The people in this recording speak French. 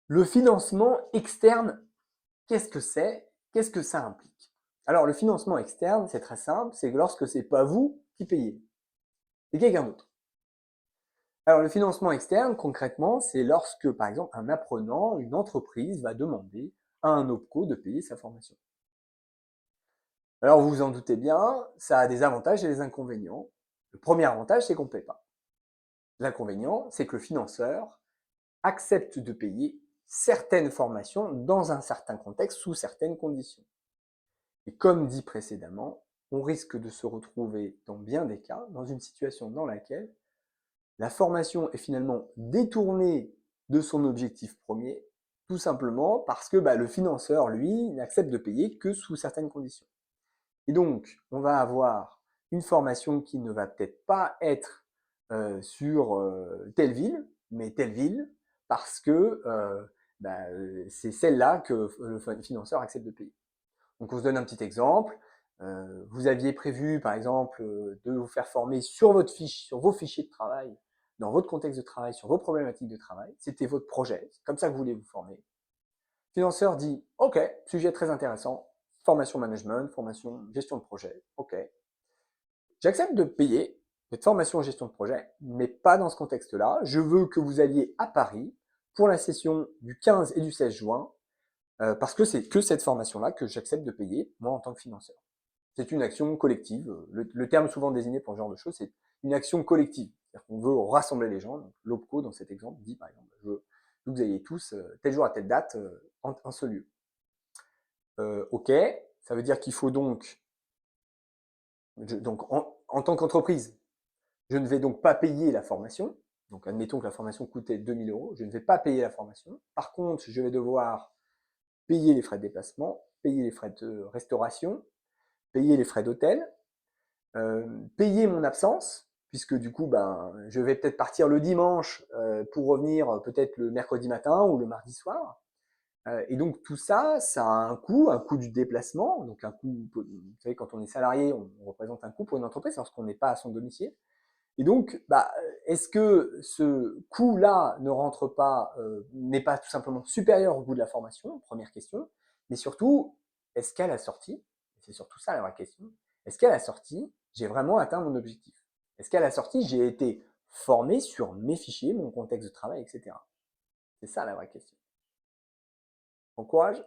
Le financement externe, qu'est-ce que c'est? Qu'est-ce que ça implique? Alors, le financement externe, c'est très simple, c'est lorsque c'est pas vous qui payez, c'est quelqu'un d'autre. Alors, le financement externe, concrètement, c'est lorsque, par exemple, un apprenant, une entreprise va demander à un OPCO de payer sa formation. Alors, vous vous en doutez bien, ça a des avantages et des inconvénients. Le premier avantage, c'est qu'on ne paie pas. L'inconvénient, c'est que le financeur accepte de payer certaines formations dans un certain contexte, sous certaines conditions. Et comme dit précédemment, on risque de se retrouver dans bien des cas dans une situation dans laquelle la formation est finalement détournée de son objectif premier, tout simplement parce que le financeur, lui, n'accepte de payer que sous certaines conditions. Et donc, on va avoir une formation qui ne va peut-être pas être sur telle ville, mais telle ville, parce que c'est celle-là que le financeur accepte de payer. Donc, on se donne un petit exemple. Vous aviez prévu, par exemple, de vous faire former sur votre fiche, sur vos fichiers de travail, dans votre contexte de travail, sur vos problématiques de travail. C'était votre projet. C'est comme ça que vous voulez vous former. Le financeur dit, OK, sujet très intéressant, formation management, formation gestion de projet, OK. J'accepte de payer cette formation en gestion de projet, mais pas dans ce contexte-là. Je veux que vous alliez à Paris pour la session du 15 et du 16 juin, parce que c'est que cette formation-là que j'accepte de payer, moi, en tant que financeur. C'est une action collective. Le terme souvent désigné pour ce genre de choses, c'est une action collective. C'est-à-dire qu'on veut rassembler les gens. L'OPCO, dans cet exemple, dit par exemple, je veux que vous ayez tous, tel jour à telle date, en ce lieu. OK, ça veut dire qu'il faut donc, en tant qu'entreprise, je ne vais donc pas payer la formation. Donc, admettons que la formation coûtait 2000 euros. Je ne vais pas payer la formation. Par contre, je vais devoir payer les frais de déplacement, payer les frais de restauration, payer les frais d'hôtel, payer mon absence, puisque du coup, je vais peut-être partir le dimanche pour revenir peut-être le mercredi matin ou le mardi soir. Et donc tout ça, ça a un coût du déplacement, donc un coût, vous savez, quand on est salarié, on représente un coût pour une entreprise lorsqu'on n'est pas à son domicile. Et donc, est-ce que ce coût-là ne rentre pas, n'est pas tout simplement supérieur au coût de la formation? Première question. Mais surtout, est-ce qu'à la sortie, c'est surtout ça la vraie question, est-ce qu'à la sortie, j'ai vraiment atteint mon objectif? Est-ce qu'à la sortie, j'ai été formé sur mes fichiers, mon contexte de travail, etc. C'est ça la vraie question. Bon courage!